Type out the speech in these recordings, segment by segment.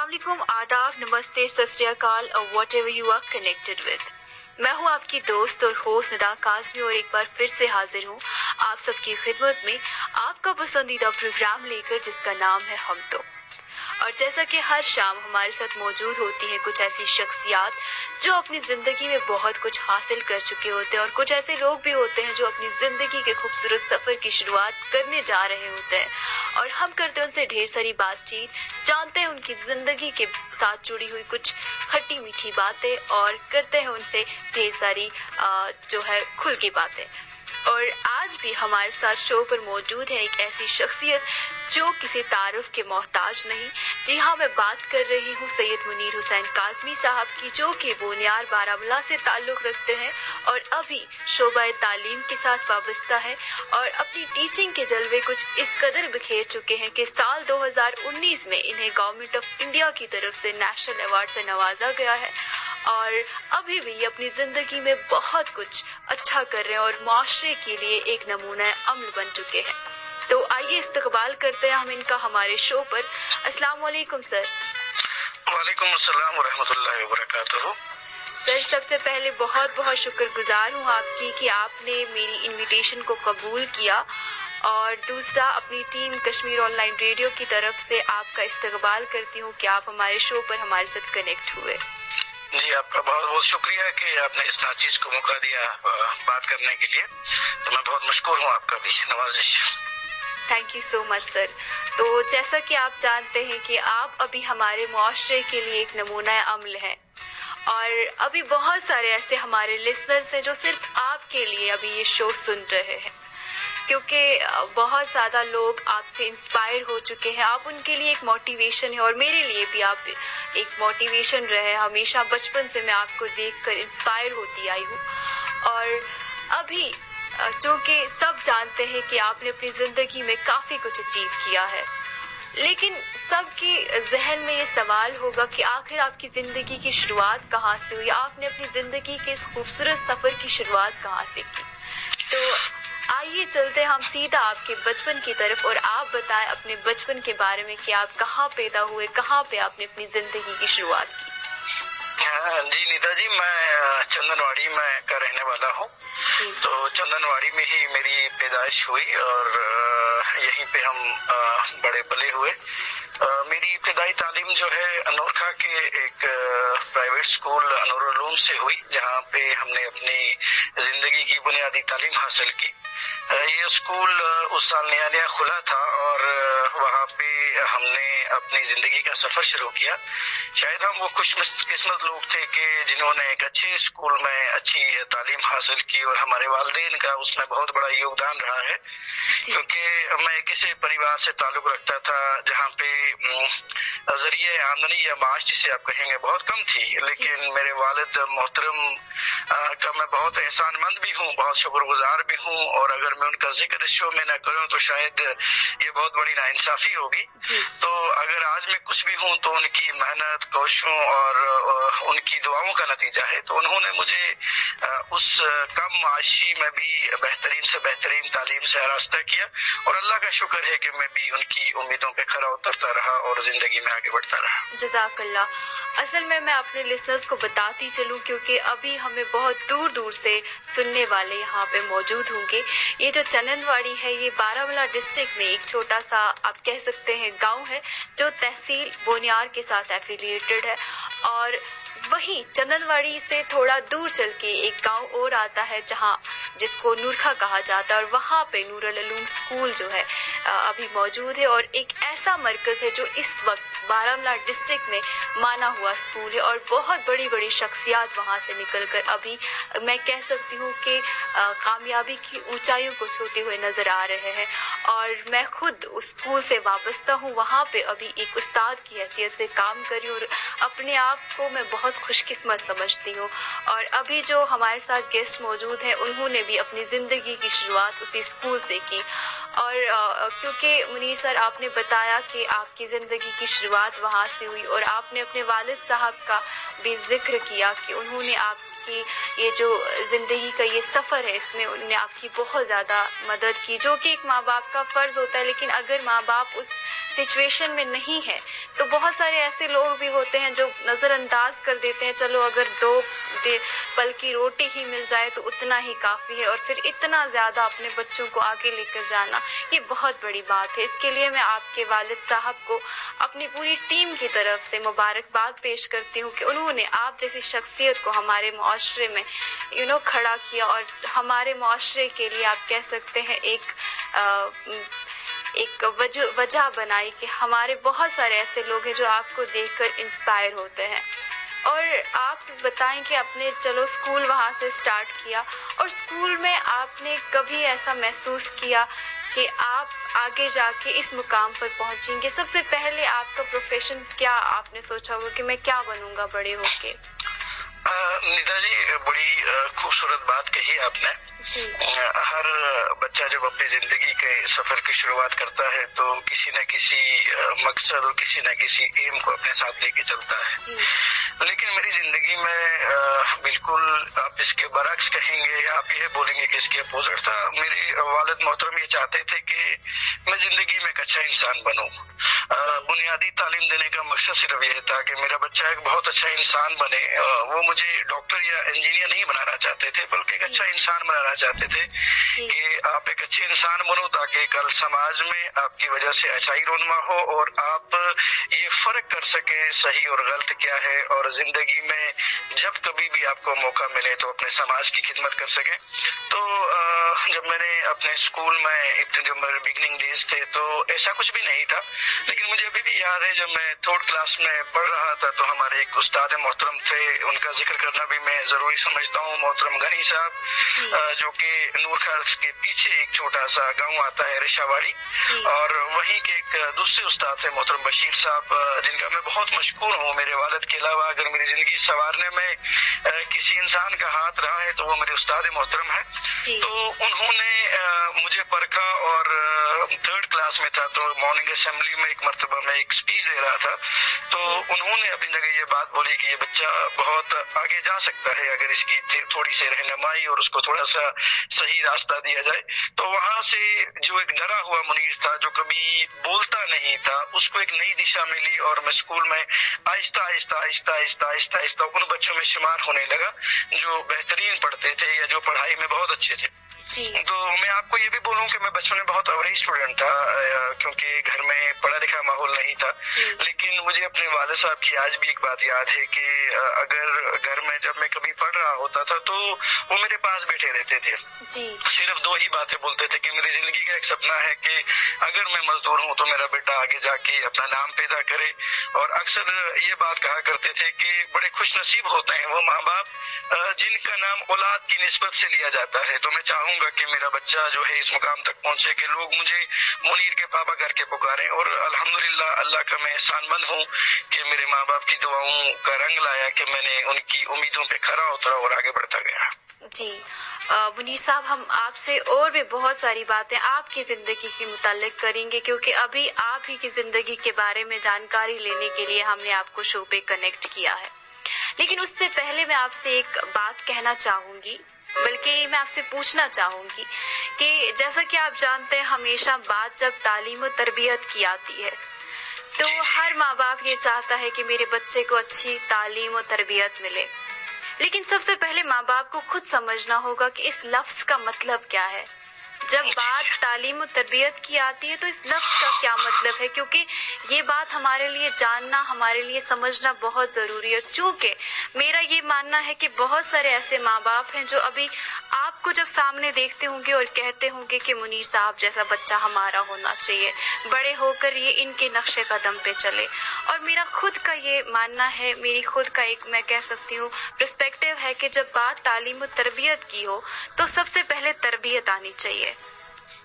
Assalamualaikum, आदाब, नमस्ते, सत श्री अकाल और whatever you are connected with. मैं हूँ आपकी दोस्त और होस्ट निदा काज़मी और एक बार फिर से हाजिर हूँ आप सबकी खिदमत में आपका पसंदीदा प्रोग्राम लेकर जिसका नाम है हम तो। और जैसा कि हर शाम हमारे साथ मौजूद होती हैं कुछ ऐसी शख्सियात जो अपनी ज़िंदगी में बहुत कुछ हासिल कर चुके होते हैं और कुछ ऐसे लोग भी होते हैं जो अपनी ज़िंदगी के खूबसूरत सफ़र की शुरुआत करने जा रहे होते हैं और हम करते हैं उनसे ढेर सारी बातचीत, जानते हैं उनकी ज़िंदगी के साथ जुड़ी हुई कुछ खट्टी मीठी बातें और करते हैं उनसे ढेर सारी जो है खुल की बातें। और आज भी हमारे साथ शो पर मौजूद है एक ऐसी शख्सियत जो किसी तारुफ के मोहताज नहीं। जी हाँ, मैं बात कर रही हूँ सैयद मुनीर हुसैन काज़मी साहब की, जो कि बुनियार बारामूला से ताल्लुक़ रखते हैं और अभी शोबा तालीम के साथ वाबस्ता है और अपनी टीचिंग के जलवे कुछ इस कदर बिखेर चुके हैं कि साल 2019 में इन्हें गवर्नमेंट ऑफ इंडिया की तरफ से नेशनल अवार्ड से नवाजा गया है और अभी भी अपनी ज़िंदगी में बहुत कुछ अच्छा कर रहे हैं और माशरे के लिए एक नमूना अमल बन चुके हैं। तो आइए इस्तकबाल करते हैं हम इनका हमारे शो पर। अस्सलाम वालेकुम सर। वालेकुम अस्सलाम वरहमतुल्लाहि वबरकातुहू। सर, सबसे पहले बहुत बहुत शुक्रगुजार हूँ आपकी कि आपने मेरी इनविटेशन को कबूल किया और दूसरा अपनी टीम कश्मीर ऑनलाइन रेडियो की तरफ से आपका इस्तकबाल करती हूँ कि आप हमारे शो पर हमारे साथ कनेक्ट हुए। जी, आपका बहुत बहुत शुक्रिया कि आपने इस नाचीज को मौका दिया बात करने के लिए, तो मैं बहुत मशकूर हूँ आपका भी, नवाजिश। Thank you so much sir. तो जैसा कि आप जानते हैं कि आप अभी हमारे मुआशरे के लिए एक नमूना अमल हैं और अभी बहुत सारे ऐसे हमारे लिसनर्स हैं जो सिर्फ आपके लिए अभी ये शो सुन रहे हैं, क्योंकि बहुत ज़्यादा लोग आपसे इंस्पायर हो चुके हैं। आप उनके लिए एक मोटिवेशन है और मेरे लिए भी आप एक मोटिवेशन रहे। हमेशा बचपन से मैं आपको देखकर इंस्पायर होती आई हूँ और अभी चूँकि सब जानते हैं कि आपने अपनी ज़िंदगी में काफ़ी कुछ अचीव किया है, लेकिन सबके जहन में ये सवाल होगा कि आखिर आपकी ज़िंदगी की शुरुआत कहाँ से हुई, आपने अपनी ज़िंदगी के इस खूबसूरत सफ़र की शुरुआत कहाँ से की। तो आइए चलते हम सीधा आपके बचपन की तरफ और आप बताएं अपने बचपन के बारे में कि आप कहाँ पैदा हुए, कहाँ पे आपने अपनी ज़िंदगी की शुरुआत की। जी निदा जी, मैं चंदनवाड़ी में का रहने वाला हूँ, तो चंदनवाड़ी में ही मेरी पैदाइश हुई और यहीं पे हम बड़े पले हुए। मेरी इब्तिदाई तालीम जो है अनोरखा के एक प्राइवेट स्कूल अनूरुल उलूम से हुई, जहाँ पे हमने अपनी जिंदगी की बुनियादी तालीम हासिल की। ये स्कूल उस साल नया नया खुला था और वहाँ पे हमने अपनी जिंदगी का सफर शुरू किया। शायद हम वो खुशकिस्मत लोग थे कि जिन्होंने एक अच्छे स्कूल में अच्छी तालीम हासिल की और हमारे वालिदैन का उसमें बहुत बड़ा योगदान रहा है, क्योंकि मैं एक ऐसे परिवार से ताल्लुक रखता था जहाँ पे जरिए आमदनी या माश जिसे आप कहेंगे बहुत कम थी, लेकिन मेरे वालिद मोहतरम का मैं बहुत एहसानमंद भी हूँ, बहुत शुक्रगुजार भी हूँ और अगर मैं उनका जिक्र इस शो में न करूँ तो शायद ये बहुत बड़ी नाइंसाफी होगी। तो अगर आज मैं कुछ भी हूँ तो उनकी मेहनत, कोशिशों और उनकी दुआओं का नतीजा है। तो उन्होंने मुझे उस कम माशी में भी बेहतरीन से बेहतरीन तालीम से आरास्ता किया और अल्लाह का शुक्र है कि मैं भी उनकी उम्मीदों पे खरा उतरता रहा और जिंदगी में आगे बढ़ता रहा। जज़ाकल्लाह। असल में मैं अपने लिसनर्स को बताती चलूँ, क्योंकि अभी हमें बहुत दूर दूर से सुनने वाले यहाँ पे मौजूद होंगे। ये जो चंदनवाड़ी है ये बारामूला डिस्ट्रिक्ट में एक छोटा सा आप कह सकते हैं गांव है जो तहसील बोनियार के साथ एफिलिएटेड है और वहीं चंदनवाड़ी से थोड़ा दूर चल के एक गांव और आता है जहां जिसको नूरखा कहा जाता है और वहां पे नूरुल उलूम स्कूल जो है अभी मौजूद है और एक ऐसा मरकज़ है जो इस वक्त बारामूला डिस्ट्रिक्ट में माना हुआ स्कूल है और बहुत बड़ी बड़ी शख्सियात वहां से निकलकर अभी मैं कह सकती हूँ कि कामयाबी की ऊंचाइयों को छूते हुए नज़र आ रहे हैं। और मैं खुद उस स्कूल से वाबस्ता हूँ, वहाँ पे अभी एक उस्ताद की हैसियत से काम करी और अपने आप को मैं बहुत खुशकिस्मत समझती हूँ। और अभी जो हमारे साथ गेस्ट मौजूद हैं उन्होंने भी अपनी ज़िंदगी की शुरुआत उसी स्कूल से की और क्योंकि मुनीर सर आपने बताया कि आपकी ज़िंदगी की शुरुआत वहाँ से हुई और आपने अपने वालिद साहब का भी जिक्र किया कि उन्होंने आप کی یہ جو زندگی کا یہ سفر ہے اس میں انہوں نے آپ کی بہت زیادہ مدد کی، جو کہ ایک ماں باپ کا فرض ہوتا ہے. لیکن اگر ماں باپ اس سچویشن میں نہیں ہے تو بہت سارے ایسے لوگ بھی ہوتے ہیں جو نظر انداز کر دیتے ہیں، چلو اگر 2 پل کی روٹی ہی مل جائے تو اتنا ہی کافی ہے، اور پھر اتنا زیادہ اپنے بچوں کو آگے لے کر جانا یہ بہت بڑی بات ہے. اس کے لیے میں آپ کے والد صاحب کو اپنی پوری ٹیم کی طرف سے مبارکباد پیش کرتی ہوں کہ انہوں نے آپ جیسی شخصیت کو ہمارے معاشرے میں کھڑا کیا، اور ہمارے معاشرے کے لیے آپ کہہ سکتے ہیں ایک وجہ بنائی کہ ہمارے بہت سارے ایسے لوگ ہیں جو آپ کو دیکھ کر انسپائر ہوتے ہیں. اور آپ بتائیں کہ آپ نے چلو اسکول وہاں سے سٹارٹ کیا، اور اسکول میں آپ نے کبھی ایسا محسوس کیا کہ آپ آگے جا کے اس مقام پر پہنچیں گے؟ سب سے پہلے آپ کا پروفیشن کیا آپ نے سوچا ہوگا کہ میں کیا بنوں گا بڑے ہو کے؟ نیتا جی بڑی خوبصورت بات کہی آپ نے. ہر بچہ جب اپنی زندگی کے سفر کی شروعات کرتا ہے تو کسی نہ کسی مقصد اور کسی نہ کسی ایم کو اپنے ساتھ لے کے چلتا ہے. لیکن میری زندگی میں بالکل آپ اس کے برعکس کہیں گے یا آپ یہ بولیں گے کہ اس کے اپوزٹ تھا. میرے والد محترم یہ چاہتے تھے کہ میں زندگی میں ایک اچھا انسان بنوں. بنیادی تعلیم دینے کا مقصد صرف یہ تھا کہ میرا بچہ ایک بہت اچھا انسان بنے. وہ مجھے ڈاکٹر یا انجینئر نہیں بنانا چاہتے تھے بلکہ ایک اچھا انسان بنانا چاہتے تھے کہ آپ ایک اچھے انسان بنو تاکہ کل سماج میں آپ کی وجہ سے اچھائی رونما ہو اور آپ یہ فرق کر سکیں صحیح اور غلط کیا ہے، اور زندگی میں جب کبھی بھی آپ کو موقع ملے تو اپنے سماج کی خدمت کر سکیں. تو جب میں نے اپنے اسکول میں اتنے جو میرے بگننگ ڈیز تھے تو ایسا کچھ بھی نہیں تھا. لیکن مجھے ابھی بھی یاد ہے جب میں 3rd کلاس میں پڑھ رہا تھا تو ہمارے ایک استاد محترم تھے، ان کا ذکر کرنا بھی میں ضروری سمجھتا ہوں، محترم غنی صاحب، جو کہ نور خیال کے پیچھے ایک چھوٹا سا گاؤں آتا ہے رشاواڑی، اور وہیں کے ایک دوسرے استاد تھے محترم بشیر صاحب، جن کا میں بہت مشکور ہوں. میرے والد کے علاوہ اگر میری زندگی سنوارنے میں کسی انسان کا ہاتھ رہا ہے تو وہ میرے استاد محترم ہیں. تو انہوں نے مجھے پرکھا، اور 3rd کلاس میں تھا تو مارننگ اسمبلی میں ایک مرتبہ میں ایک اسپیچ دے رہا تھا، تو انہوں نے اپنی جگہ یہ بات بولی کہ یہ بچہ بہت آگے جا سکتا ہے اگر اس کی تھوڑی سی رہنمائی اور اس کو تھوڑا سا صحیح راستہ دیا جائے. تو وہاں سے جو ایک ڈرا ہوا منیر تھا جو کبھی بولتا نہیں تھا، اس کو ایک نئی دشا ملی، اور میں اسکول میں آہستہ آہستہ آہستہ آہستہ آہستہ آہستہ ان بچوں میں شمار ہونے لگا جو بہترین پڑھتے تھے یا جو پڑھائی میں بہت اچھے تھے. تو میں آپ کو یہ بھی بولوں کہ میں بچپن میں بہت اوریج اسٹوڈنٹ تھا کیونکہ گھر میں پڑھا لکھا ماحول نہیں تھا. لیکن مجھے اپنے والد صاحب کی آج بھی ایک بات یاد ہے کہ اگر گھر میں جب میں کبھی پڑھ رہا ہوتا تھا تو وہ میرے پاس بیٹھے رہتے تھے. صرف 2 ہی باتیں بولتے تھے کہ میری زندگی کا ایک سپنا ہے کہ اگر میں مزدور ہوں تو میرا بیٹا آگے جا کے اپنا نام پیدا کرے. اور اکثر یہ بات کہا کرتے تھے کہ بڑے خوش نصیب ہوتے ہیں وہ ماں باپ جن کا نام اولاد کی نسبت سے لیا جاتا ہے. تو میں چاہوں گا کہ میرا بچہ جو ہے اس مقام تک پہنچے کہ لوگ مجھے منیر کے پاپا کر کے پکاریں. اور الحمدللہ اللہ کا میں احسان مند ہوں کہ میرے ماں باپ کی دعاؤں کا رنگ لایا کہ میں نے ان کی امیدوں پہ کھرا اترا اور آگے بڑھتا گیا. منیر صاحب، ہم آپ سے اور بھی بہت ساری باتیں آپ کی زندگی کے متعلق کریں گے کیونکہ ابھی آپ ہی کی زندگی کے بارے میں جانکاری لینے کے لیے ہم نے آپ کو شو پہ کنیکٹ کیا ہے. لیکن اس سے پہلے میں آپ سے ایک بات کہنا چاہوں گی، بلکہ میں آپ سے پوچھنا چاہوں گی کہ جیسا کہ آپ جانتے ہیں ہمیشہ بات جب تعلیم و تربیت کی آتی ہے تو ہر ماں باپ یہ چاہتا ہے کہ میرے بچے کو اچھی تعلیم و تربیت ملے. لیکن سب سے پہلے ماں باپ کو خود سمجھنا ہوگا کہ اس لفظ کا مطلب کیا ہے. جب بات تعلیم و تربیت کی آتی ہے تو اس لفظ کا کیا مطلب ہے، کیونکہ یہ بات ہمارے لیے جاننا، ہمارے لیے سمجھنا بہت ضروری ہے. چونکہ میرا یہ ماننا ہے کہ بہت سارے ایسے ماں باپ ہیں جو ابھی آپ کو جب سامنے دیکھتے ہوں گے اور کہتے ہوں گے کہ منیر صاحب جیسا بچہ ہمارا ہونا چاہیے، بڑے ہو کر یہ ان کے نقش قدم پہ چلے. اور میرا خود کا یہ ماننا ہے، میری خود کا ایک میں کہہ سکتی ہوں پرسپیکٹیو ہے کہ جب بات تعلیم و تربیت کی ہو تو سب سے پہلے تربیت آنی چاہیے،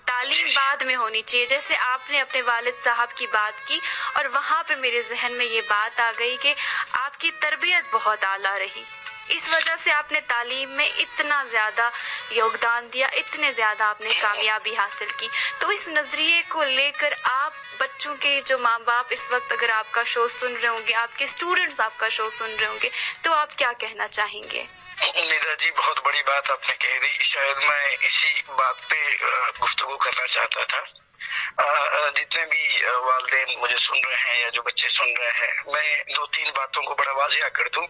تعلیم بعد میں ہونی چاہیے. جیسے آپ نے اپنے والد صاحب کی بات کی اور وہاں پہ میرے ذہن میں یہ بات آ گئی کہ آپ کی تربیت بہت اعلیٰ رہی، اس وجہ سے آپ نے تعلیم میں اتنا زیادہ یوگدان دیا، اتنے زیادہ آپ نے کامیابی حاصل کی. تو اس نظریے کو لے کر آپ بچوں चूंकि जो माँ बाप इस वक्त अगर आपका शो सुन रहे होंगे, आपके स्टूडेंट्स आपका शो सुन रहे होंगे, तो आप क्या कहना चाहेंगे? निदा जी, बहुत बड़ी बात आपने कह दी। शायद मैं इसी बात पे गुफ्तगू करना चाहता था। जितने भी वालिदैन मुझे सुन रहे हैं या जो बच्चे सुन रहे हैं, मैं 2-3 बातों को बड़ा वाज़िया कर दूं।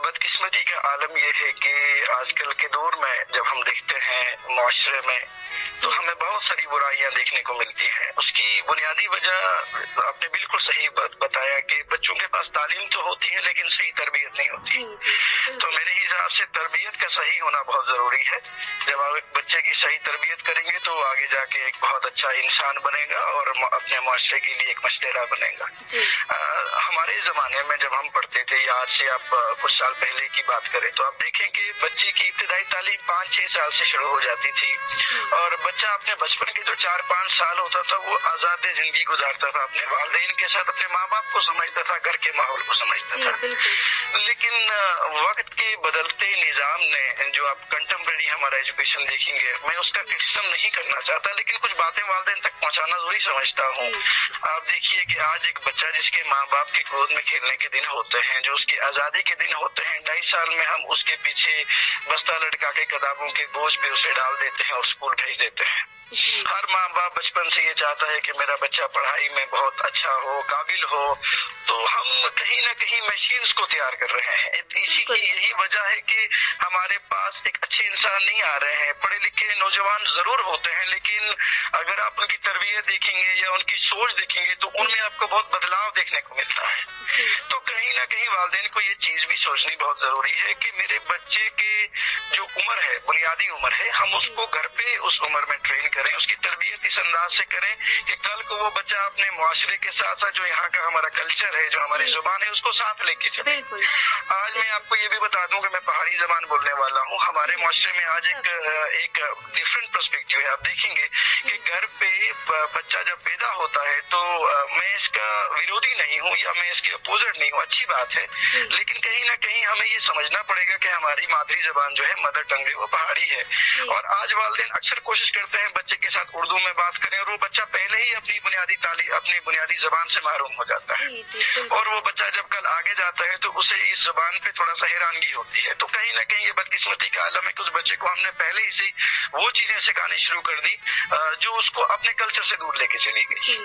बदकिस्मती का आलम यह है कि आजकल के दौर में जब हम देखते हैं माशरे में, तो हमें बहुत सारी बुराइयां देखने को मिलती हैं। उसकी बुनियादी वजह आपने बिल्कुल सही बताया कि बच्चों के पास तालीम तो होती है लेकिन सही तरबियत नहीं होती। तो मेरे हिसाब से तरबियत का सही होना बहुत जरूरी है। जब आप एक बच्चे की सही तरबियत करेंगे तो आगे जाके एक बहुत अच्छा इंसान बनेगा और अपने माशरे के लिए एक मशलेरा बनेगा। हमारे जमाने में जब हम पढ़ते थे, या आज से आप कुछ साल पहले की बात करें, तो आप देखें कि बच्चे की इब्तिदाई तालीम 5-6 साल से शुरू हो जाती थी और बच्चा अपने बचपन के जो 4-5 साल होता था वो आजाद जिंदगी गुजारता था, अपने वालिदैन के साथ अपने माँ बाप को समझता था, घर के माहौल को समझता था। लेकिन वक्त के बदलते निजाम ने, जो आप कंटेम्प्रेरी हमारा एजुकेशन देखेंगे, मैं उसका क्रिटिसिज्म नहीं करना चाहता, लेकिन कुछ बातें वालिदैन तक पहुँचाना जरूरी समझता हूँ। आप देखिए कि आज एक बच्चा जिसके माँ बाप की गोद में खेलने के दिन होते हैं, जो उसकी आजादी के दिन होते हैं, 2.5 साल में हम उसके पीछे बस्ता लटका के किताबों के बोझ पे उसे डाल देते हैं और स्कूल भेज देते हैं। हर माँ बाप बचपन से ये चाहता है कि मेरा बच्चा पढ़ाई में बहुत अच्छा हो, काबिल हो, तो हम कहीं ना कहीं मशीन्स को तैयार कर रहे हैं। इसी की यही वजह है कि हमारे पास एक अच्छे इंसान नहीं आ रहे हैं। पढ़े लिखे नौजवान जरूर होते हैं, लेकिन अगर आप उनकी तरबियत देखेंगे या उनकी सोच देखेंगे तो उनमें आपको बहुत बदलाव देखने को मिलता है। तो कहीं ना कहीं वालिदैन को ये चीज भी सोचनी बहुत जरूरी है कि मेरे बच्चे की जो उम्र है, बुनियादी उम्र है, हम उसको घर पे उस उम्र में ट्रेन करें, उसकी तरबियत इस अंदाज से करें कि कल को वो बच्चा अपने मुआशरे के साथ साथ जो यहाँ का हमारा कल्चर है, जो हमारी जुबान है, उसको साथ लेके चले। आज मैं आपको ये भी बता दूं कि मैं पहाड़ी जबान बोलने वाला हूँ। हमारे मुआशरे में आज एक डिफरेंट पर्सपेक्टिव है। आप देखेंगे कि घर पे बच्चा जब पैदा होता है तो मैं इसका विरोधी नहीं हूँ या मैं इसके अपोजिट नहीं हूँ, अच्छी बात है, लेकिन कहीं ना कहीं हमें ये समझना पड़ेगा कि हमारी मादरी जबान जो है, मदर टंग है, वो पहाड़ी है। और आज वालिदैन अक्सर कोशिश करते हैं बच्चे के साथ उर्दू में बात करें और वो बच्चा पहले ही अपनी बुनियादी जबान से महरूम हो जाता है। और वो बच्चा जब कल आगे जाता है तो उसे इस जबान पे थोड़ा सा हैरानगी होती है। तो कहीं ना कहीं ये बदकिस्मती का आलम है कि उस बच्चे को हमने पहले ही से वो चीजें सिखानी शुरू कर दी जो उसको अपने कल्चर से दूर लेके चली गई।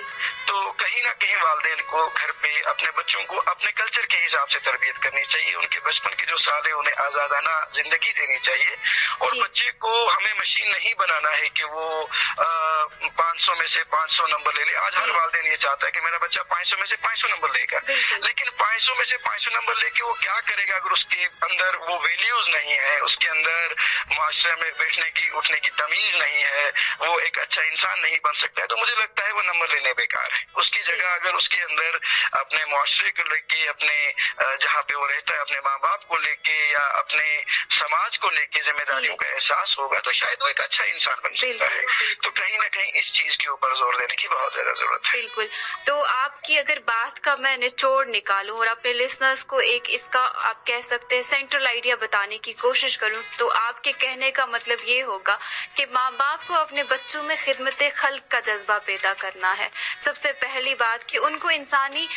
तो कहीं ना कहीं वालिदैन को घर पे अपने बच्चों को अपने कल्चर के हिसाब से तरबियत करनी चाहिए। उनके बचपन के जो साल है उन्हें आजादाना जिंदगी देनी चाहिए। और बच्चे को हमें मशीन नहीं बनाना है कि वो 500 में से 500 नंबर ले ले। आज हर वालिदैन ये चाहता है कि मेरा बच्चा 500 में से 500 नंबर लेगा, लेकिन 500 में से 500 नंबर लेके वो क्या करेगा अगर उसके अंदर वो वैल्यूज नहीं है, उसके अंदर माशरे में बैठने की उठने की तमीज नहीं है, वो एक अच्छा इंसान नहीं बन सकता है। तो मुझे लगता है वो नंबर लेने बेकार है। उसकी जगह अगर उसके अंदर अपने माशरे को लेके, अपने जहाँ पे वो रहता है, अपने माँ बाप को लेके या अपने समाज को लेके जिम्मेदारियों का एहसास होगा तो शायद वो एक अच्छा इंसान बन सकता है। तो कहीं ना कहीं इस चीज के ऊपर जोर देने की बहुत ज्यादा जरूरत है। बिल्कुल। तो आपकी अगर बात का मैं निचोड़ निकालूं और अपने लिसनर्स को एक इसका आप कह सकते हैं सेंट्रल आइडिया बताने की कोशिश करूं, तो आपके कहने का मतलब ये होगा कि माँ बाप को अपने बच्चों में खिदमत खल्क का जज्बा पैदा करना है। सबसे पहली बात कि उनको इंसानी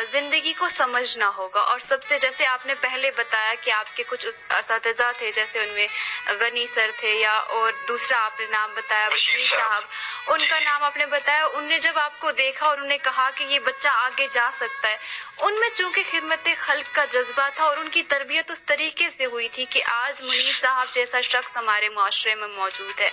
जिंदगी को समझना होगा। और सबसे, जैसे आपने पहले बताया कि आपके कुछ असातिज़ा थे, जैसे उनमें गनी सर थे या और दूसरा आपने नाम बताया बशीर साहब, उनका नाम आपने बताया। उनने जब आपको देखा और उन्हें कहा कि ये बच्चा आगे जा सकता है, उनमें चूंकि खिदमत खल्क का जज्बा था और उनकी तरबियत उस तरीके से हुई थी कि आज मुनीर साहब जैसा शख्स हमारे मुआशरे में मौजूद है।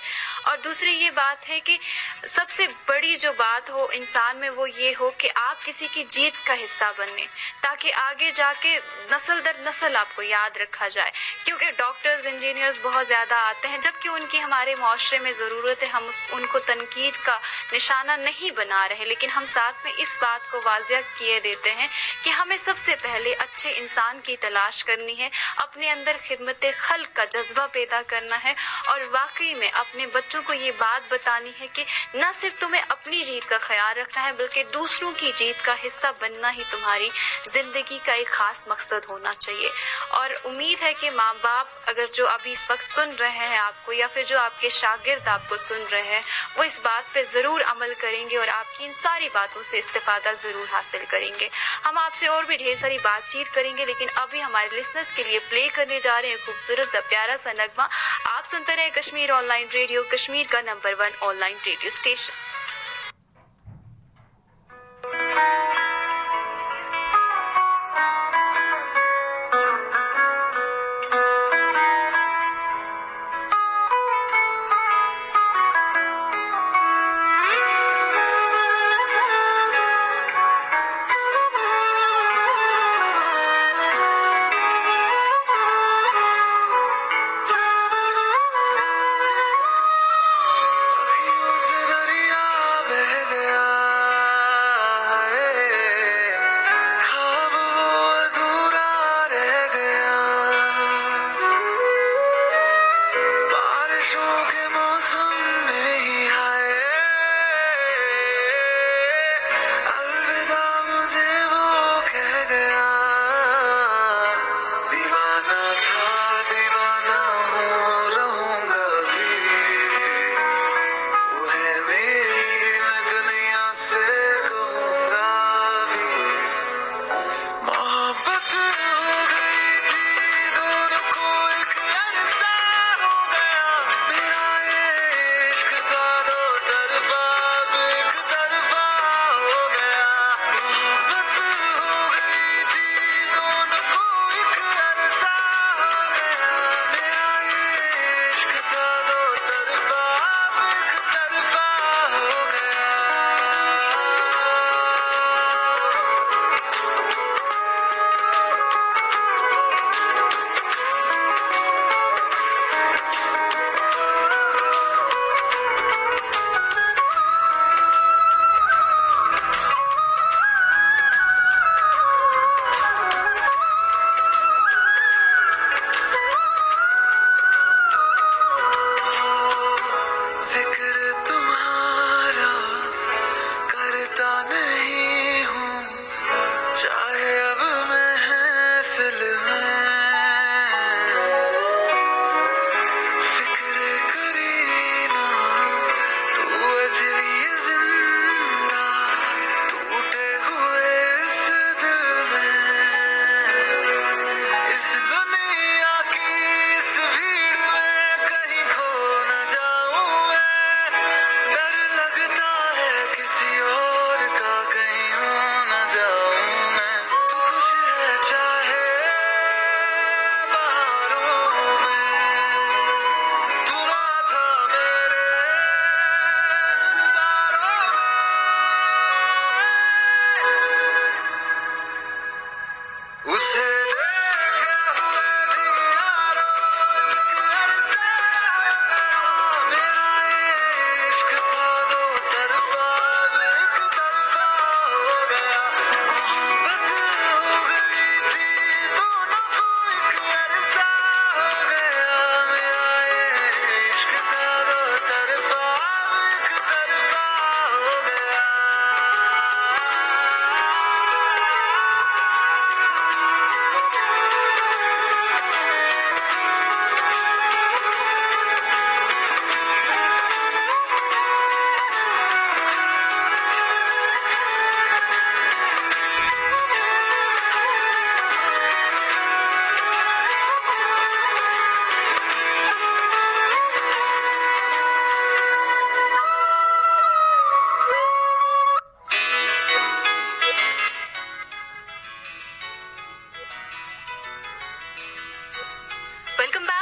और दूसरी ये बात है कि सबसे बड़ी जो बात हो इंसान में वो ये हो कि आप किसी की जीत का हिस्सा बने, ताकि आगे जाके नस्ल दर नस्ल आपको याद रखा जाए। क्योंकि डॉक्टर्स, इंजीनियर्स बहुत ज़्यादा आते हैं, जबकि उनकी हमारे मुआशरे में ज़रूरत है। हम उनको तनकीद का निशाना नहीं बना रहे, लेकिन हम साथ में इस बात को वाज़िया किए देते हैं कि हमें सबसे पहले अच्छे इंसान की तलाश करनी है, अपने अंदर खिदमत खल्क का जज्बा पैदा करना है और वाकई में अपने बच्चों को ये बात बतानी है कि न सिर्फ तुम्हें अपनी जीत का ख्याल रखना है, बल्कि दूसरों की जीत का हिस्सा बनना ही तुम्हारी ज़िंदगी का एक ख़ास मकसद होना चाहिए। और उम्मीद है कि माँ बाप अगर जो अभी इस वक्त सुन रहे हैं आपको, या फिर जो आपके शागिर्द आपको सुन رہے ہیں وہ اس بات پہ ضرور عمل کریں گے اور آپ کی ان ساری باتوں سے استفادہ ضرور حاصل کریں گے. ہم آپ سے اور بھی ڈھیر ساری بات چیت کریں گے لیکن ابھی ہمارے لسنرز کے لیے پلے کرنے جا رہے ہیں خوبصورت سا پیارا سا نغمہ. آپ سنتے رہے Kashmir online radio, Kashmir کا number 1 online radio station.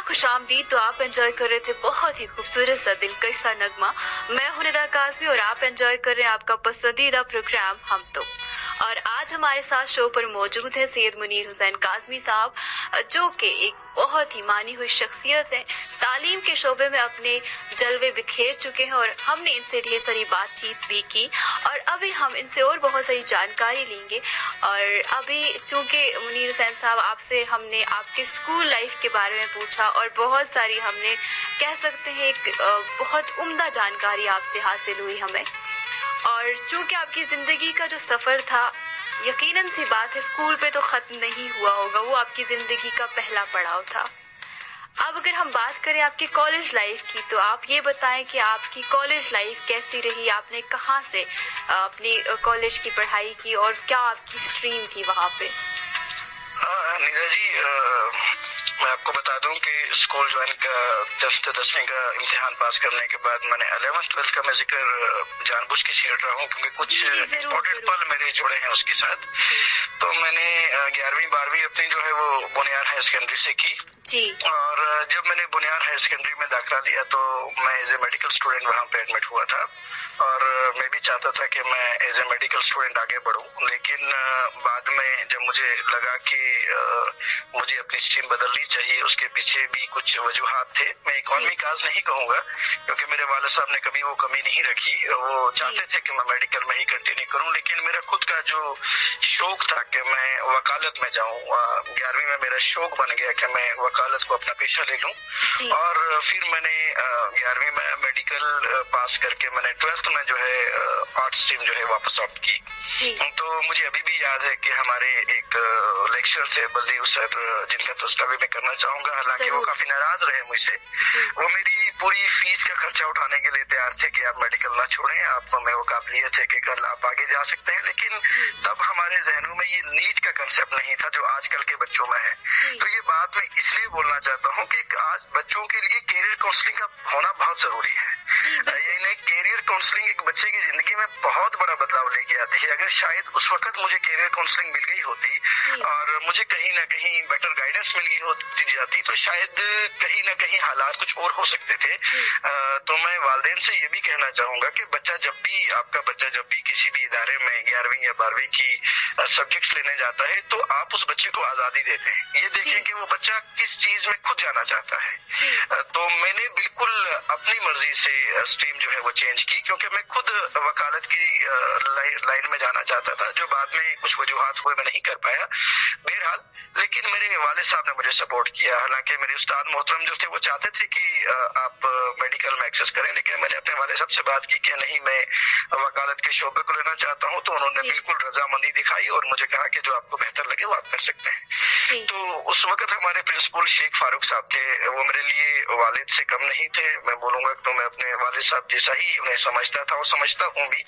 خوش آمدید. تو آپ انجوائے کر رہے تھے بہت ہی خوبصورت سا دلکش سا نغمہ. میں ہوں ندا کاظمی اور آپ انجوائے کر رہے ہیں آپ کا پسندیدہ پروگرام ہم تو. اور آج ہمارے ساتھ شو پر موجود ہیں سید منیر حسین کاظمی صاحب, جو کہ ایک بہت ہی مانی ہوئی شخصیت ہے. تعلیم کے شعبے میں اپنے جلوے بکھیر چکے ہیں اور ہم نے ان سے ڈھیر ساری بات چیت بھی کی اور ابھی ہم ان سے اور بہت ساری جانکاری لیں گے. اور ابھی چونکہ منیر حسین صاحب آپ سے ہم نے آپ کے اسکول لائف کے بارے میں پوچھا اور بہت ساری ہم نے کہہ سکتے ہیں ایک بہت عمدہ جانکاری آپ سے حاصل ہوئی ہمیں. اور چونکہ آپ کی زندگی کا جو سفر تھا یقیناً سی بات ہے اسکول پہ تو ختم نہیں ہوا ہوگا, وہ آپ کی زندگی کا پہلا پڑاؤ تھا. अब अगर हम बात करें आपकी कॉलेज लाइफ की, तो आप ये बताएं कि आपकी कॉलेज लाइफ कैसी रही, आपने कहाँ से अपनी कॉलेज की पढ़ाई की और क्या आपकी स्ट्रीम थी वहाँ पे? निधा जी, मैं आपको बता दूं कि स्कूल ज्वाइन का 10वीं का इम्तिहान पास करने के बाद मैंने 11th-12th का मैं जिक्र जानबूझ के छेड़ रहा हूँ क्योंकि कुछ इम्पोर्टेंट पल मेरे जुड़े हैं उसके साथ। तो मैंने 11वीं-12वीं अपनी जो है वो बुनियाद हाई सेकेंडरी से की जी। और जब मैंने बुनियाद हाई सेकेंडरी में दाखिला लिया तो मैं एज ए मेडिकल स्टूडेंट वहाँ पे एडमिट हुआ था और मैं भी चाहता था कि मैं एज ए मेडिकल स्टूडेंट आगे बढ़ूं, लेकिन बाद में जब मुझे लगा कि मुझे अपनी स्ट्रीम बदलनी चाहिए, उसके पीछे भी कुछ वजूहात थे। मैं इकोनॉमी काज नहीं कहूँगा क्योंकि मेरे वालिद साहब ने कभी वो कमी नहीं रखी, वो चाहते थे कि मैं मेडिकल में ही कंटिन्यू करूँ, लेकिन मेरा खुद का जो शौक था कि मैं वकालत में जाऊँ, 11वीं में मेरा शौक बन गया कि मैं वकालत को अपना पेशा ले लूँ। और फिर मैंने 11वीं में मेडिकल पास करके मैंने 12th में जो है आर्ट स्ट्रीम जो है वापस ऑप्ट की। तो मुझे अभी भी याद है कि हमारे एक लेक्चर थे बलदेव सर, जिनका तस्करा भी मैं करना चाहूंगा, हालांकि वो काफी नाराज रहे मुझसे। वो मेरी पूरी फीस का खर्चा उठाने के लिए तैयार थे कि आप मेडिकल ना छोड़ें, आप में वो काबिलियत है कि कल आप आगे जा सकते हैं, लेकिन तब हमारे जहनों में ये नीट का कंसेप्ट नहीं था जो आजकल के बच्चों में है। तो ये बात मैं इसलिए बोलना चाहता हूँ कि आज बच्चों के लिए कैरियर काउंसलिंग का होना बहुत जरूरी है। ये कैरियर काउंसलिंग एक बच्चे की जिंदगी में बहुत बड़ा बदलाव लेके आती है। अगर शायद उस वक्त मुझे कैरियर काउंसलिंग मिल गई होती और मुझे कहीं ना कहीं बेटर गाइडेंस मिल गई होती जाती तो शायद कहीं ना कहीं हालात कुछ और हो सकते थे। तो मैं वालिदैन से ये भी कहना चाहूंगा कि आपका बच्चा जब भी किसी भी इदारे में 11वीं या 12वीं की सब्जेक्ट्स लेने जाता है तो आप उस बच्चे को आजादी देते हैं। ये देखें कि वो बच्चा किस चीज में खुद जाना चाहता है। तो मैंने बिल्कुल अपनी मर्जी से स्ट्रीम जो है वो चेंज की क्योंकि मैं खुद वकालत की लाइन में जाना चाहता था, जो बाद में कुछ वजूहात हुए मैं नहीं कर पाया। बहरहाल लेकिन मेरे वालिद साहब ने मुझे सपोर्ट किया, हालांकि मेरे उस्ताद मोहतरम जो थे वो चाहते थे कि आप मेडिकल में एक्सेस करें, लेकिन मैंने अपने वालिद साहब से बात की कि नहीं, मैं वकालत के शोबे को लेना चाहता हूँ। तो उन्होंने बिल्कुल रजामंदी दिखाई और मुझे कहा कि जो आपको बेहतर लगे वो आप कर सकते हैं। तो उस वक्त हमारे प्रिंसिपल शेख फारूक साहब थे, वो मेरे लिए वालिद से कम नहीं थे। मैं बोलूंगा तो मैं अपने वालिद साहब जैसा ही उन्हें समझता था और समझता हूँ भी।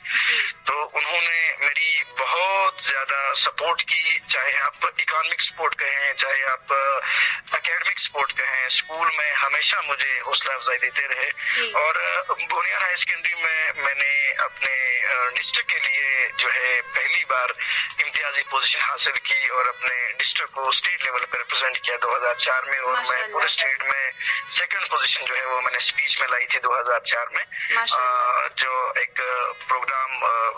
तो उन्होंने मेरी बहुत ज्यादा सपोर्ट की, चाहे आप इकोनॉमिक सपोर्ट कहें, चाहे आप एकेडमिक सपोर्ट कहें। स्कूल में हमेशा मुझे हौसला अफजाई देते रहे और बुनियाद हाई सेकेंडरी में मैंने अपने डिस्ट्रिक्ट के लिए जो है पहली बार इम्तियाजी पोजीशन हासिल की और अपने डिस्ट्रिक्ट को स्टेट लेवल पर रिप्रेजेंट किया 2004 में, और मैं पूरे स्टेट में सेकंड पोजीशन जो है वो मैंने स्पीच में लाई थी 2004 में, जो एक प्रोग्राम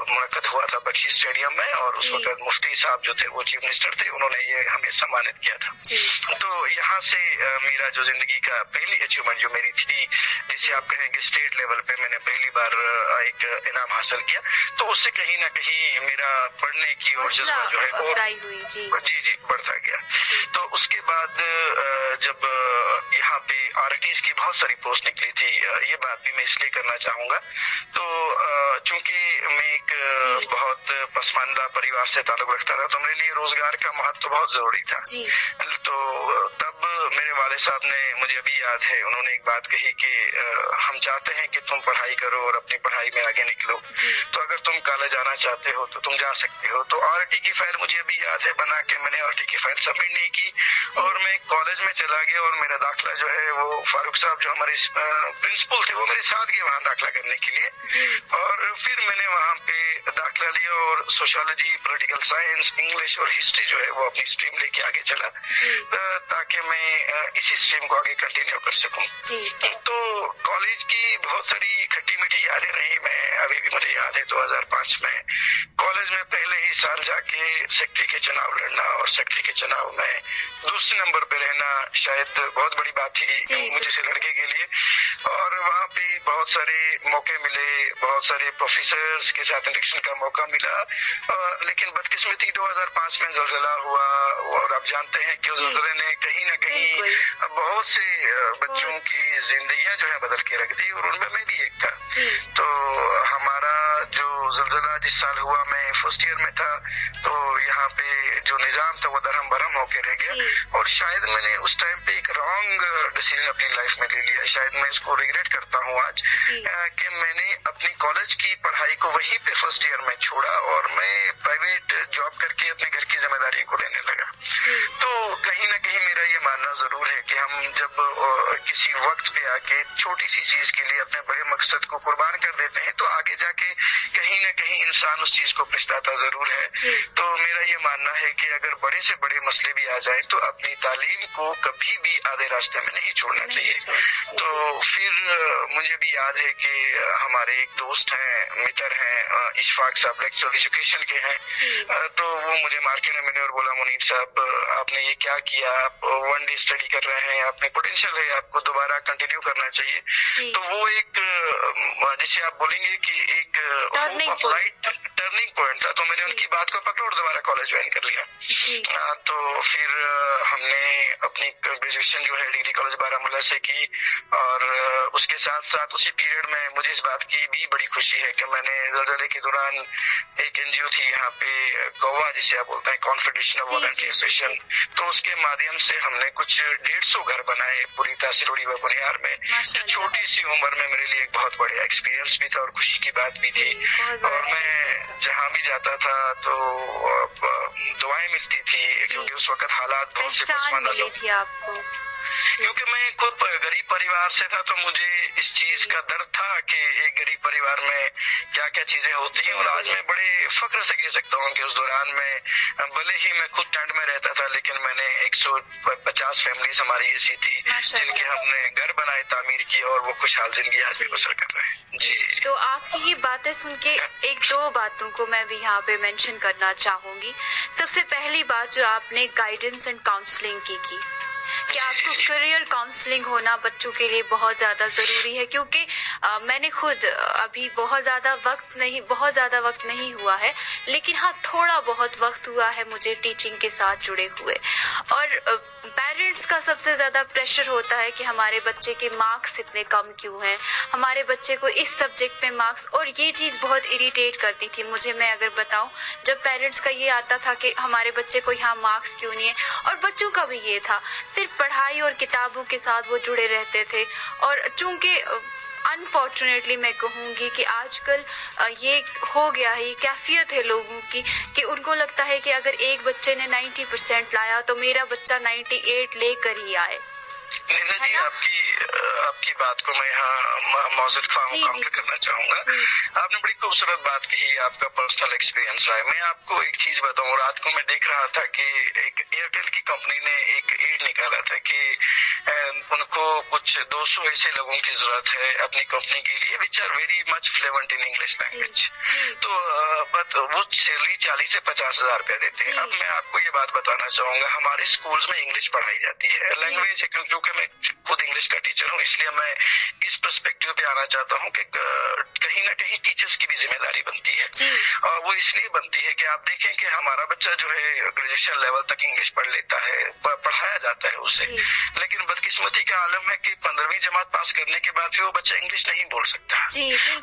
मुनक्कद हुआ था बख्शी स्टेडियम में, और उस वक्त मुफ्ती साहब जो थे वो चीफ मिनिस्टर थे, उन्होंने ये हमें सम्मानित किया था। तो यहाँ से मेरा जो जिंदगी का पहली अचीवमेंट जो मेरी थी, जिसे आप कहेंगे स्टेट लेवल पे मैंने पहली बार एक इनाम हासिल किया, तो उससे कहीं ना कहीं मेरा पढ़ने की और जज्बा जो है वो जी बढ़ता गया। तो उसके बाद जब यहाँ पे आरटीज की बहुत सारी पोस्ट निकली थी, ये बात भी मैं इसलिए करना चाहूंगा। तो चूंकि मैं एक बहुत पसमानदा परिवार से ताल्लुक रखता था, तो मेरे लिए रोजगार का महत्व बहुत जरूरी था। तो तब मेरे वाले साहब ने, मुझे अभी याद है, उन्होंने एक बात कही कि हम चाहते हैं कि तुम पढ़ाई करो और अपनी पढ़ाई में आगे निकलो, तो अगर तुम कॉलेज जाना चाहते हो तो तुम जा सकते हो। तो आरटी की फाइल मुझे अभी याद है बना के मैंने आरटी की फाइल सबमिट नहीं की और मैं कॉलेज में चला गया और मेरा दाखिला जो है वो फारूक साहब जो हमारे प्रिंसिपल थे वो मेरे साथ गए वहाँ दाखिला करने के लिए, और फिर मैंने वहाँ पे दाखिला लिया और सोशियोलॉजी, पॉलिटिकल साइंस, इंग्लिश और हिस्ट्री जो है वो अपनी स्ट्रीम लेके आगे चला ताकि मैं इसी स्ट्रीम को आगे कंटिन्यू कर सकूं। तो कॉलेज की बहुत सारी खट्टी मीठी यादें रही। मैं अभी भी मुझे याद है 2005 में कॉलेज में पहले ही साल जाके सेक्रेटरी के चुनाव लड़ना और सेक्रेटरी के चुनाव में दूसरे नंबर पे रहना शायद बहुत बड़ी बात थी मुझे से लड़के के लिए, और वहाँ पे बहुत सारे मौके मिले, बहुत सारे प्रोफेसर्स के साथ इंटरेक्शन का मौका मिला। लेकिन बदकिस्मती 2005 में ज़लज़ला हुआ और आप जानते हैं कि ज़लज़ले ने कहीं ना कहीं बहुत से बच्चों की जिंदगियां जो है दुनिया बदल के रख दी, और उनमें मैं भी एक था। तो हमारा जो ज़लज़ला जिस साल हुआ, मैं फर्स्ट ईयर में था, तो यहाँ पे जो निज़ाम था वो दरहम बरहम होके रह गया, और शायद मैंने उस टाइम पे एक रॉन्ग डिसीजन अपनी लाइफ में ले लिया। शायद मैं इसको रिग्रेट करता हूँ आज कि मैंने अपनी कॉलेज की पढ़ाई को वहीं पे फर्स्ट ईयर में छोड़ा और मैं प्राइवेट जॉब करके अपने घर की जिम्मेदारी को लेने लगा। तो कहीं ना कहीं मेरा ये मानना जरूर है कि हम जब किसी वक्त पे आके छोटी सी चीज के लिए अपने बड़े मकसद को कुर्बान कर देते हैं, तो आगे जाके कहीं ना कहीं इंसान उस चीज को पछताता जरूर है। तो मेरा ये मानना है कि अगर बड़े से बड़े मसले भी आ जाएं तो अपनी तालीम को कभी भी आधे रास्ते में नहीं छोड़ना चाहिए। तो फिर मुझे भी याद है कि हमारे एक दोस्त हैं, मित्र हैं, इशफाक साहब लेक्चर एजुकेशन के हैं, तो वो मुझे मार्केट में मिले और बोला, मुनीर साहब आपने ये क्या किया, आप वन डे स्टडी कर रहे हैं, आप में पोटेंशियल है, आपको दोबारा कंटिन्यू करना चाहिए। तो वो एक जिसे आप बोलेंगे कि एक लाइट टर्निंग पॉइंट था। तो मैंने उनकी बात को पकड़ा और दोबारा कॉलेज ज्वाइन कर लिया। तो फिर हमने अपनी ग्रेजुएशन जो है डिग्री कॉलेज बारामूला से की, और उसके साथ साथ उसी पीरियड में मुझे इस बात की भी बड़ी खुशी है कि मैंने ज़लज़ले के दौरान एक एनजीओ थी यहाँ पे कौवा जिसे आप बोलते हैं, कॉन्फेडरेशन ऑफ वॉलंटियर्स, तो उसके माध्यम से हमने कुछ 150 घर बनाए पूरी तासीरोड़ी व बुनियार में। छोटी सी उम्र में मेरे लिए एक बहुत बड़ा एक्सपीरियंस भी था और खुशी की बात भी थी। और मैं जहाँ भी जाता था तो दुआएं मिलती थी, क्योंकि उस वक्त हालात बहुत से मिली थी आपको। क्योंकि मैं खुद गरीब परिवार से था, तो मुझे इस चीज का डर था कि एक गरीब परिवार में क्या क्या चीजें होती हैं। और आज मैं बड़े फख्र से कह सकता हूँ कि उस दौरान में भले ही मैं खुद टेंट में रहता था, लेकिन मैंने 150 फैमिलीज हमारी ऐसी थी जिनके हमने घर बनाए, तामीर किए, और वो खुशहाल जिंदगी आज भी बसर कर रहे हैं। जी। तो आपकी ये बातें सुन के एक दो बातों को मैं भी यहाँ पे मेंशन करना चाहूंगी। सबसे पहली बात जो आपने गाइडेंस एंड काउंसलिंग की कि आपको करियर काउंसलिंग होना बच्चों के लिए बहुत ज़्यादा ज़रूरी है, क्योंकि मैंने खुद अभी बहुत ज़्यादा वक्त नहीं हुआ है, लेकिन हाँ थोड़ा बहुत वक्त हुआ है मुझे टीचिंग के साथ जुड़े हुए। और पेरेंट्स का सबसे ज़्यादा प्रेशर होता है कि हमारे बच्चे के मार्क्स इतने कम क्यों हैं, हमारे बच्चे को इस सब्जेक्ट में मार्क्स, और ये चीज़ बहुत इरिटेट करती थी मुझे। मैं अगर बताऊं, जब पेरेंट्स का ये आता था कि हमारे बच्चे को यहाँ मार्क्स क्यों नहीं है, और बच्चों का भी ये था, सिर्फ पढ़ाई और किताबों के साथ वो जुड़े रहते थे। और चूंकि अनफॉर्चुनेटली मैं कहूँगी कि आजकल ये हो गया है, कैफियत है लोगों की कि उनको लगता है कि अगर एक बच्चे ने 90% लाया तो मेरा बच्चा 98 लेकर ही आए। निदा जी, आपकी बात को मैं यहाँ मौजूद काउंटर करना चाहूंगा। आपने बड़ी खूबसूरत बात कही, आपका पर्सनल एक्सपीरियंस रहा है। मैं आपको एक चीज बताऊं, रात को मैं देख रहा था कि एक एयरटेल की कंपनी ने एक एड निकाला था कि उनको कुछ 200 ऐसे लोगों की जरूरत है अपनी कंपनी के लिए which are very much fluent in English language. तो बट वो सैलरी 40 से 50 हजार रुपया देते हैं। अब मैं आपको ये बात बताना चाहूंगा, हमारे स्कूल्स में इंग्लिश पढ़ाई जाती है, लैंग्वेज है, क्योंकि मैं खुद इंग्लिश का टीचर हूँ, इसलिए मैं इस पर्सपेक्टिव पे आना चाहता हूँ कि कहीं ना कहीं टीचर्स की भी जिम्मेदारी बनती है। और वो इसलिए बनती है कि आप देखें कि हमारा बच्चा जो है ग्रेजुएशन लेवल तक इंग्लिश पढ़ लेता है, पढ़ाया जाता है उसे, लेकिन बदकिस्मती का आलम है कि 15वीं जमात पास करने के बाद भी वो बच्चा इंग्लिश नहीं बोल सकता।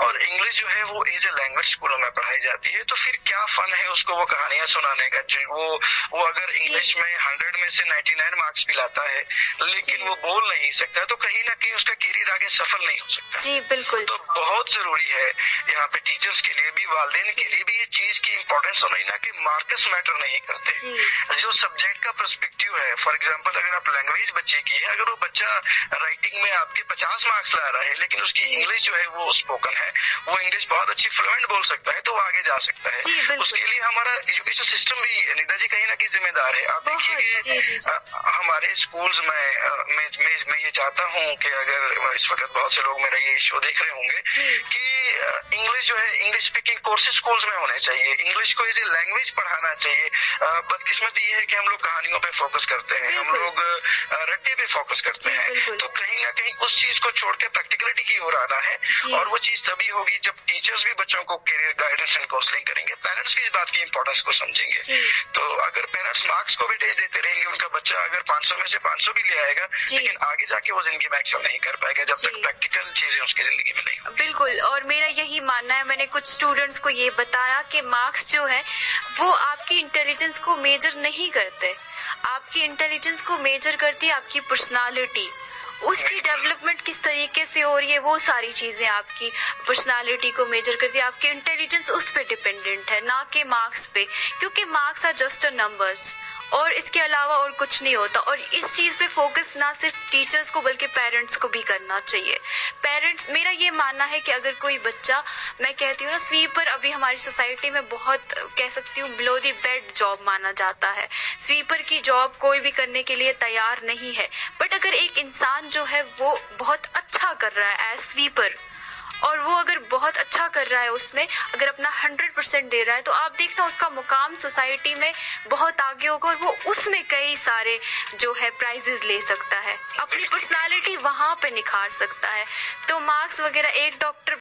और इंग्लिश जो है वो एज ए लैंग्वेज स्कूलों में पढ़ाई जाती है। तो फिर क्या फन है उसको वो कहानियां सुनाने का। वो अगर इंग्लिश में 100 में से 99 मार्क्स भी लाता है, लेकिन वो बोल नहीं सकता, तो कहीं ना कहीं उसका करियर आगे सफल नहीं हो सकता। जी बिल्कुल। तो बहुत जरूरी है यहाँ पे टीचर्स के लिए भी, वालिदैन के लिए भी ये चीज की इम्पोर्टेंस समझना कि मार्क्स मैटर नहीं करते। जो सब्जेक्ट का पर्सपेक्टिव है, फॉर एग्जांपल अगर आप लैंग्वेज बच्चे की है, अगर वो बच्चा राइटिंग में आपके 50 मार्क्स ला रहा है, लेकिन उसकी इंग्लिश जो है वो स्पोकन है, वो इंग्लिश बहुत अच्छी फ्लुएंट बोल सकता है, तो वो आगे जा सकता है। उसके लिए हमारा एजुकेशन सिस्टम भी निदा जी कहीं ना कहीं जिम्मेदार है। आप देखिए हमारे स्कूल्स में मैं ये चाहता हूँ कि अगर इस वक्त बहुत से लोग मेरा ये शो देख रहे होंगे कि इंग्लिश जो है, इंग्लिश स्पीकिंग कोर्सेज स्कूल्स में होने चाहिए, इंग्लिश को एज ए लैंग्वेज पढ़ाना चाहिए। बदकिस्मती ये है कि हम लोग कहानियों पे फोकस करते हैं, हम लोग रट्टे पे फोकस करते हैं, तो कहीं ना कहीं उस चीज को छोड़ के प्रैक्टिकलिटी की ओर आना है। और वो चीज तभी होगी जब टीचर्स भी बच्चों को करियर गाइडेंस एंड काउंसलिंग करेंगे, पेरेंट्स भी इस बात की इंपॉर्टेंस को समझेंगे। तो अगर पेरेंट्स मार्क्स को वेटेज देते रहेंगे, उनका बच्चा अगर 500 में से 500 भी ले आएगा, लेकिन आगे जाके वो जिंदगी में एक्सेल नहीं कर पाएगा जब तक प्रैक्टिकल चीजें उसकी जिंदगी में नहीं। बिल्कुल, और मेरा यही मानना है, मैंने कुछ स्टूडेंट्स को ये बताया कि मार्क्स जो है वो आपकी इंटेलिजेंस को मेजर नहीं करते, आपकी इंटेलिजेंस को मेजर करती है आपकी पर्सनालिटी, उसकी डेवलपमेंट किस तरीके से हो रही है, वो सारी चीज़ें आपकी पर्सनालिटी को मेजर करती है। आपके इंटेलिजेंस उस पे डिपेंडेंट है, ना कि मार्क्स पे, क्योंकि marks are just a numbers और इसके अलावा और कुछ नहीं होता। और इस चीज़ पे फोकस ना सिर्फ टीचर्स को बल्कि पेरेंट्स को भी करना चाहिए। पेरेंट्स, मेरा ये मानना है कि अगर कोई बच्चा, मैं कहती हूँ ना, स्वीपर अभी हमारी सोसाइटी में बहुत, कह सकती हूँ, बिलो द बेड जॉब माना जाता है। स्वीपर की जॉब कोई भी करने के लिए तैयार नहीं है, बट अगर एक इंसान जो है वो बहुत अच्छा कर रहा है एज स्वीपर, और वो अगर बहुत अच्छा कर रहा है, उसमें अगर अपना 100% दे रहा है, तो आप देखना उसका मुकाम सोसाइटी में बहुत आगे होगा और वो उसमें कई सारे जो है प्राइजेस ले सकता है, अपनी पर्सनालिटी वहाँ पे निखार सकता है। तो मार्क्स वगैरह, एक डॉक्टर